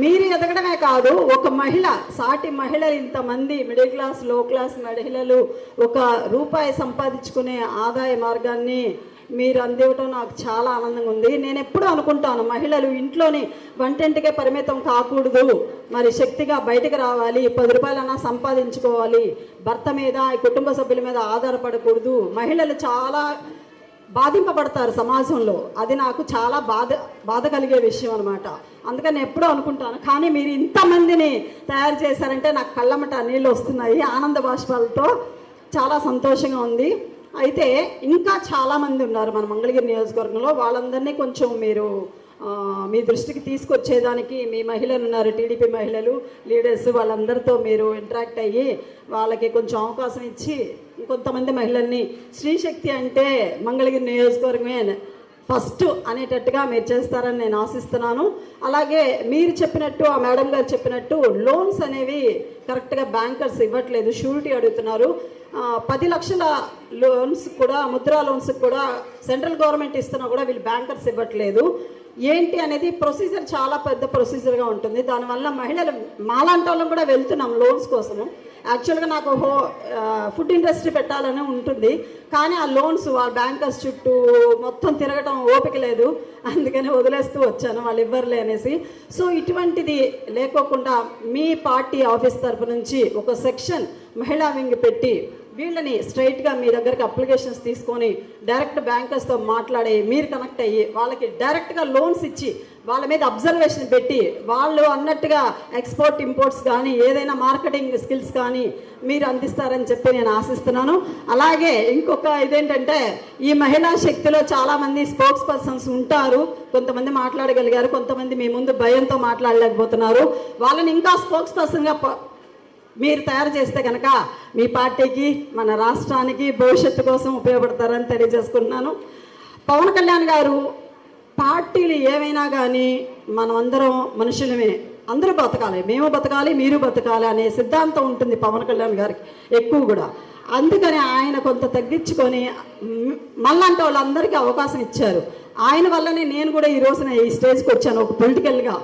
Speaker 9: మీరు ఎదగడమే కాదు, ఒక మహిళ, సాటి మహిళలు, ఇంతమంది మిడిల్ క్లాస్, లో క్లాస్ మహిళలు ఒక రూపాయి సంపాదించుకునే ఆదాయ మార్గాన్ని మీరు అందివ్వటం నాకు చాలా ఆనందంగా ఉంది. నేను ఎప్పుడూ అనుకుంటాను, మహిళలు ఇంట్లోని వంటింటికే పరిమితం కాకూడదు, మరి శక్తిగా బయటకు రావాలి, 10 రూపాయలన్నా సంపాదించుకోవాలి, భర్త మీద, కుటుంబ సభ్యుల మీద ఆధారపడకూడదు. మహిళలు చాలా బాధింపబడతారు సమాజంలో, అది నాకు చాలా బాధ కలిగే విషయం అనమాట. అందుకని ఎప్పుడూ అనుకుంటాను, కానీ మీరు ఇంతమందిని తయారు చేశారంటే నాకు కళ్ళమట నీళ్ళు వస్తున్నాయి ఆనంద బాష్పాలతో. చాలా సంతోషంగా ఉంది. అయితే ఇంకా చాలామంది ఉన్నారు మన మంగళగిరి నియోజకవర్గంలో, వాళ్ళందరినీ కొంచెం మీరు మీ దృష్టికి తీసుకొచ్చేదానికి మీ మహిళలు ఉన్నారు, టీడీపీ మహిళలు, లీడర్స్, వాళ్ళందరితో మీరు ఇంటరాక్ట్ అయ్యి వాళ్ళకి కొంచెం అవకాశం ఇచ్చి ఇంకొంతమంది మహిళల్ని శ్రీశక్తి అంటే మంగళగిరి నియోజకవర్గమే ఫస్ట్ అనేటట్టుగా మీరు చేస్తారని నేను ఆశిస్తున్నాను. అలాగే మీరు చెప్పినట్టు, ఆ మేడం గారు చెప్పినట్టు, లోన్స్ అనేవి కరెక్ట్గా బ్యాంకర్స్ ఇవ్వట్లేదు, షూరిటీ అడుగుతున్నారు. 10 లక్షల లోన్స్ కూడా, ముద్రా లోన్స్ కూడా సెంట్రల్ గవర్నమెంట్ ఇస్తున్నా కూడా వీళ్ళు బ్యాంకర్స్ ఇవ్వట్లేదు. ఏంటి అనేది ప్రొసీజర్ చాలా పెద్ద ప్రొసీజర్గా ఉంటుంది. దానివల్ల మహిళలు, మాలాంటి వాళ్ళం కూడా వెళ్తున్నాం లోన్స్ కోసము. యాక్చువల్గా నాకు ఫుడ్ ఇండస్ట్రీ పెట్టాలని ఉంటుంది, కానీ ఆ లోన్స్ వాళ్ళ బ్యాంకర్స్ చుట్టూ మొత్తం తిరగటం ఓపిక లేదు, అందుకని వదిలేస్తూ వచ్చాను, వాళ్ళు ఇవ్వర్లే అనేసి. సో ఇటువంటిది లేకోకుండా మీ పార్టీ ఆఫీస్ తరఫు నుంచి ఒక సెక్షన్ మహిళా వింగ్ పెట్టి వీళ్ళని స్ట్రైట్గా మీ దగ్గరకు అప్లికేషన్స్ తీసుకొని డైరెక్ట్ బ్యాంకర్స్తో మాట్లాడి మీరు కనెక్ట్ అయ్యి వాళ్ళకి డైరెక్ట్గా లోన్స్ ఇచ్చి వాళ్ళ మీద అబ్జర్వేషన్ పెట్టి వాళ్ళు అన్నట్టుగా ఎక్స్పోర్ట్ ఇంపోర్ట్స్ కానీ ఏదైనా మార్కెటింగ్ స్కిల్స్ కానీ మీరు అందిస్తారని చెప్పి నేను ఆశిస్తున్నాను. అలాగే ఇంకొక ఇదేంటంటే, ఈ మహిళా శక్తిలో చాలామంది స్పోక్స్ పర్సన్స్ ఉంటారు, కొంతమంది మాట్లాడగలిగారు, కొంతమంది మీ ముందు భయంతో మాట్లాడలేకపోతున్నారు. వాళ్ళని ఇంకా స్పోక్స్ పర్సన్గా మీరు తయారు చేస్తే కనుక మీ పార్టీకి, మన రాష్ట్రానికి భవిష్యత్తు కోసం ఉపయోగపడతారని తెలియజేసుకుంటున్నాను. పవన్ కళ్యాణ్ గారు, పార్టీలు ఏమైనా కానీ మనం అందరం మనుషులమే, అందరూ బతకాలి, మేము బతకాలి, మీరు బతకాలి అనే సిద్ధాంతం ఉంటుంది పవన్ కళ్యాణ్ గారికి ఎక్కువ కూడా. అందుకని ఆయన కొంత తగ్గించుకొని మళ్ళంటే వాళ్ళందరికీ అవకాశం ఇచ్చారు. ఆయన వల్లనే నేను కూడా ఈ రోజున ఈ స్టేజ్కి వచ్చాను ఒక పొలిటికల్గా.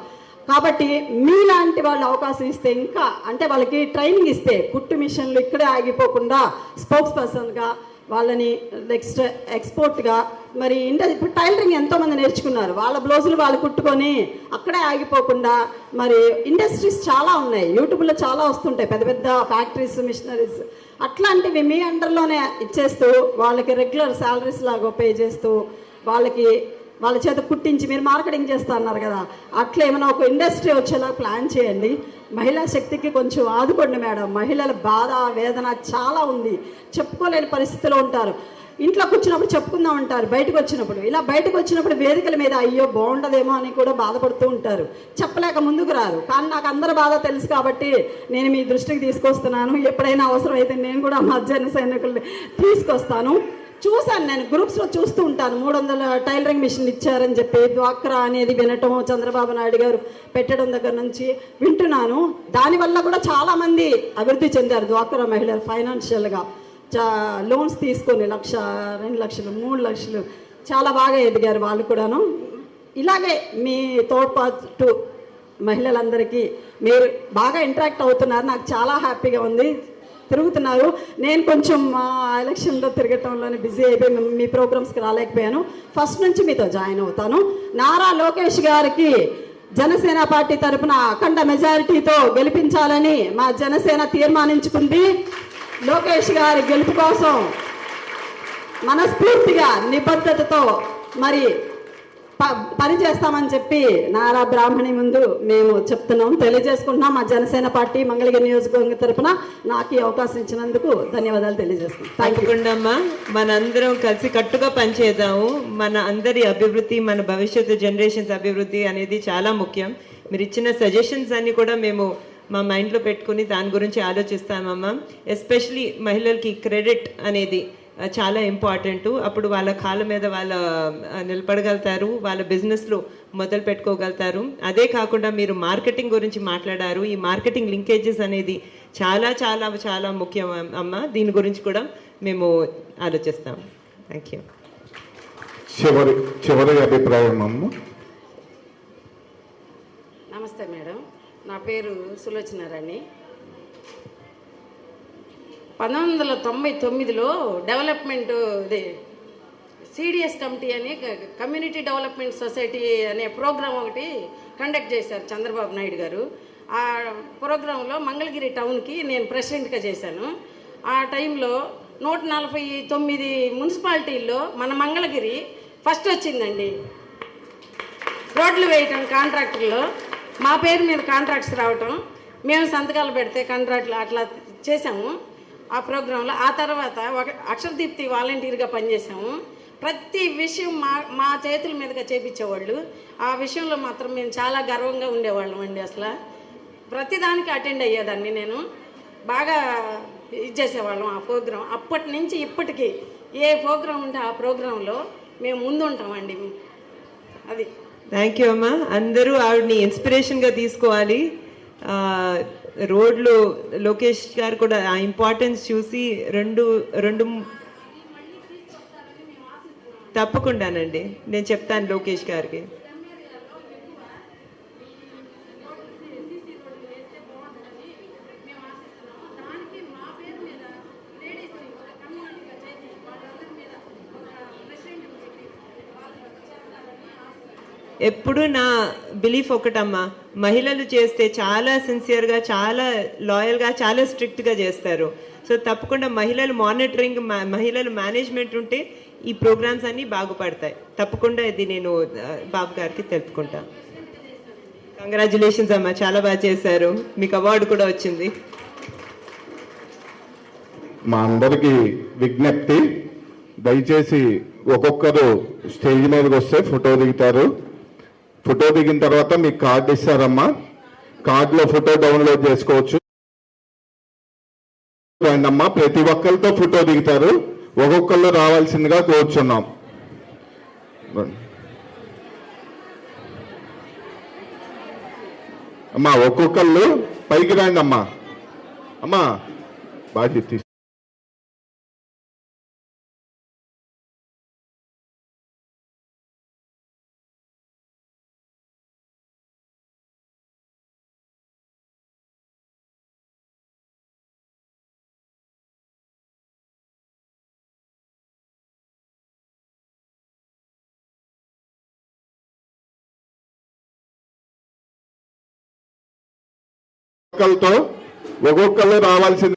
Speaker 9: కాబట్టి మీలాంటి వాళ్ళు అవకాశం ఇస్తే, ఇంకా అంటే వాళ్ళకి ట్రైనింగ్ ఇస్తే, కుట్టు మిషన్లు ఇక్కడే ఆగిపోకుండా స్పోక్స్ పర్సన్గా వాళ్ళని నెక్స్ట్ ఎక్స్పోర్ట్గా, మరి ఇప్పుడు టైలరింగ్ ఎంతోమంది నేర్చుకున్నారు, వాళ్ళ బ్లౌజులు వాళ్ళు కుట్టుకొని అక్కడే ఆగిపోకుండా, మరి ఇండస్ట్రీస్ చాలా ఉన్నాయి, యూట్యూబ్లో చాలా వస్తుంటాయి, పెద్ద పెద్ద ఫ్యాక్టరీస్, మిషనరీస్, అట్లాంటివి మీ అండర్లోనే ఇచ్చేస్తూ వాళ్ళకి రెగ్యులర్ శాలరీస్ లాగా పే చేస్తూ వాళ్ళ చేత కుట్టించి మీరు మార్కెటింగ్ చేస్తా అన్నారు కదా, అట్లా ఏమైనా ఒక ఇండస్ట్రీ వచ్చేలా ప్లాన్ చేయండి. మహిళా శక్తికి కొంచెం ఆదుకోండి మేడం. మహిళల బాధ, వేదన చాలా ఉంది, చెప్పుకోలేని పరిస్థితిలో ఉంటారు. ఇంట్లో కూర్చున్నప్పుడు చెప్పుకుందాం అంటారు, బయటకు వచ్చినప్పుడు వేదికల మీద అయ్యో బాగుండదేమో అని కూడా బాధపడుతూ ఉంటారు, చెప్పలేక ముందుకు రారు. కానీ నాకు అందరి బాధ తెలుసు కాబట్టి నేను మీ దృష్టికి తీసుకొస్తున్నాను. ఎప్పుడైనా అవసరం అయితే నేను కూడా మా జన సైనికుల్ని తీసుకొస్తాను. చూశాను, నేను గ్రూప్స్లో చూస్తూ ఉంటాను, 300 టైలరింగ్ మిషన్ ఇచ్చారని చెప్పి డ్వాక్రా అనేది వినటం, చంద్రబాబు నాయుడు గారు పెట్టడం దగ్గర నుంచి వింటున్నాను. దానివల్ల కూడా చాలామంది అభివృద్ధి చెందారు డ్వాక్రా మహిళలు ఫైనాన్షియల్గా. లోన్స్ తీసుకొని 1 లక్ష, 2 లక్షలు, 3 లక్షలు చాలా బాగా ఎదిగారు వాళ్ళు కూడాను. ఇలాగే మీ తోడ్పాటు మహిళలందరికీ మీరు బాగా ఇంటరాక్ట్ అవుతున్నారు, నాకు చాలా హ్యాపీగా ఉంది. తిరుగుతున్నారు, నేను కొంచెం మా ఎలక్షన్లో తిరగటంలోనే బిజీ అయిపోయి మీ ప్రోగ్రామ్స్కి రాలేకపోయాను. ఫస్ట్ నుంచి మీతో జాయిన్ అవుతాను. నారా లోకేష్ గారికి జనసేన పార్టీ తరఫున అఖండ మెజారిటీతో గెలిపించాలని మా జనసేన తీర్మానించుకుంది. లోకేష్ గారి గెలుపు కోసం మనస్ఫూర్తిగా నిబద్ధతతో మరి పని చేస్తామని చెప్పి నారా బ్రాహ్మణి ముందు మేము చెప్తున్నాం, తెలియజేసుకుంటున్నాం. మా జనసేన పార్టీ మంగళగిరి నియోజకవర్గం తరఫున నాకు ఈ అవకాశం ఇచ్చినందుకు ధన్యవాదాలు తెలియజేస్తున్నాం.
Speaker 1: తప్పకుండా మనందరం కలిసి కట్టుగా పనిచేద్దాము. మన అందరి అభివృద్ధి, మన భవిష్యత్తు జనరేషన్స్ అభివృద్ధి అనేది చాలా ముఖ్యం. మీరు ఇచ్చిన సజెషన్స్ అన్ని కూడా మేము మా మైండ్లో పెట్టుకుని దాని గురించి ఆలోచిస్తామమ్మా. ఎస్పెషలీ మహిళలకి క్రెడిట్ అనేది చాలా ఇంపార్టెంట్. అప్పుడు వాళ్ళ కాళ్ళ మీద వాళ్ళ నిలబడగలుగుతారు, వాళ్ళ బిజినెస్లో మొదలు పెట్టుకోగలుగుతారు. అదే కాకుండా మీరు మార్కెటింగ్ గురించి మాట్లాడారు. ఈ మార్కెటింగ్ లింకేజెస్ అనేది చాలా చాలా చాలా ముఖ్యం అమ్మ. దీని గురించి కూడా మేము ఆలోచిస్తాం. Thank you.
Speaker 2: చివరి అభిప్రాయం అమ్మ.
Speaker 10: నమస్తే మేడం, నా పేరు సులోచనారాణి. 1999లో డెవలప్మెంట్ ఇది సిడిఎస్ కమిటీ అని కమ్యూనిటీ డెవలప్మెంట్ సొసైటీ అనే ప్రోగ్రాం ఒకటి కండక్ట్ చేశారు చంద్రబాబు నాయుడు గారు. ఆ ప్రోగ్రాంలో మంగళగిరి టౌన్కి నేను ప్రెసిడెంట్గా చేశాను. ఆ టైంలో 149 మున్సిపాలిటీల్లో మన మంగళగిరి ఫస్ట్ వచ్చిందండి. రోడ్లు వేయటం కాంట్రాక్టుల్లో మా పేరు మీద కాంట్రాక్ట్స్ రావటం, మేము సంతకాలు పెడితే కాంట్రాక్ట్లు అట్లా చేసాము ఆ ప్రోగ్రాంలో. ఆ తర్వాత ఒక అక్షరదీప్తి వాలంటీర్గా పనిచేసాము. ప్రతి విషయం మా చేతుల మీదుగా చేపించేవాళ్ళు. ఆ విషయంలో మాత్రం మేము చాలా గర్వంగా ఉండేవాళ్ళం అండి. అసలు ప్రతిదానికి అటెండ్ అయ్యేదాన్ని నేను. బాగా ఇది చేసేవాళ్ళం ఆ ప్రోగ్రాం. అప్పటి నుంచి ఇప్పటికీ ఏ ప్రోగ్రాం ఉంటే ఆ ప్రోగ్రాంలో మేము ముందు ఉంటామండి. అది.
Speaker 1: థ్యాంక్ యూ అమ్మా. అందరూ ఆవిడని ఇన్స్పిరేషన్గా తీసుకోవాలి. రోడ్లు లోకేష్ గారు కూడా ఆ ఇంపార్టెన్స్ చూసి రెండు తప్పకుండానండి నేను చెప్తాను లోకేష్ గారికి. ఎప్పుడు నా బిలీఫ్ ఒకటమ్మా, మహిళలు చేస్తే చాలా సిన్సియర్గా, చాలా లాయల్గా, చాలా స్ట్రిక్ట్గా చేస్తారు. సో తప్పకుండా మహిళలు మానిటరింగ్, మహిళలు మేనేజ్మెంట్ ఉంటే ఈ ప్రోగ్రామ్స్ అన్నీ బాగుపడతాయి. తప్పకుండా ఇది నేను బాబు గారికి తెలుపుకుంటా. కంగ్రాచులేషన్స్ అమ్మా, చాలా బాగా చేశారు. మీకు అవార్డు కూడా వచ్చింది.
Speaker 2: మా అందరికీ విజ్ఞప్తి, దయచేసి ఒక్కొక్కరు స్టేజ్ మీదకి వస్తే ఫోటో దిగుతారు. ఫోటో దిగిన తర్వాత మీకు కార్డు ఇస్తారమ్మా. కార్డులో ఫోటో డౌన్లోడ్ చేసుకోవచ్చు. అమ్మా, ప్రతి ఒక్కరితో ఫోటో దిగుతారు. ఒక్కొక్కళ్ళు రావాల్సిందిగా కోరుచున్నాం. అమ్మా, ఒక్కొక్కళ్ళు పైకి రండి అమ్మా. అమ్మా బాధ్యత ఒక్కొక్కళ్ళు రావాల్సింది.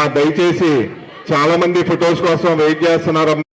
Speaker 2: దయచేసి చాలా మంది ఫొటోస్ కోసం వెయిట్ చేస్తున్నారు.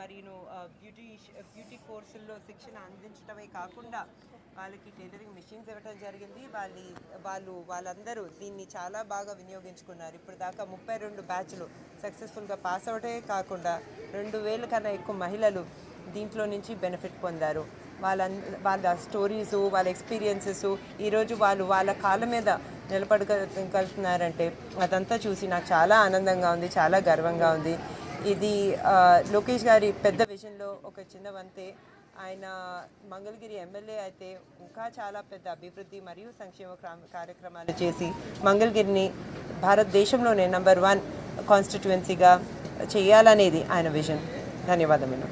Speaker 1: మరియు బ్యూటీ కోర్సుల్లో శిక్షణ అందించడమే కాకుండా వాళ్ళకి టైలరింగ్ మిషన్స్ ఇవ్వడం జరిగింది. వాళ్ళందరూ దీన్ని చాలా బాగా వినియోగించుకున్నారు. ఇప్పుడు దాకా 32 బ్యాచ్లు సక్సెస్ఫుల్గా పాస్ అవడమే కాకుండా 2000 కన్నా ఎక్కువ మహిళలు దీంట్లో నుంచి బెనిఫిట్ పొందారు. వాళ్ళ స్టోరీసు, వాళ్ళ ఎక్స్పీరియన్సెస్, ఈరోజు వాళ్ళ కాళ్ళ మీద నిలబడగలుగుతున్నారంటే అదంతా చూసి నాకు చాలా ఆనందంగా ఉంది, చాలా గర్వంగా ఉంది. ఇది లోకేష్ గారి పెద్ద విజన్లో ఒక చిన్న వంతే. ఆయన మంగళగిరి ఎమ్మెల్యే అయితే ఇంకా చాలా పెద్ద అభివృద్ధి మరియు సంక్షేమ కార్యక్రమాలు చేసి మంగళగిరిని భారతదేశంలోనే నెంబర్ 1 కాన్స్టిట్యుయెన్సీగా చేయాలనేది ఆయన విజన్. ధన్యవాదములు.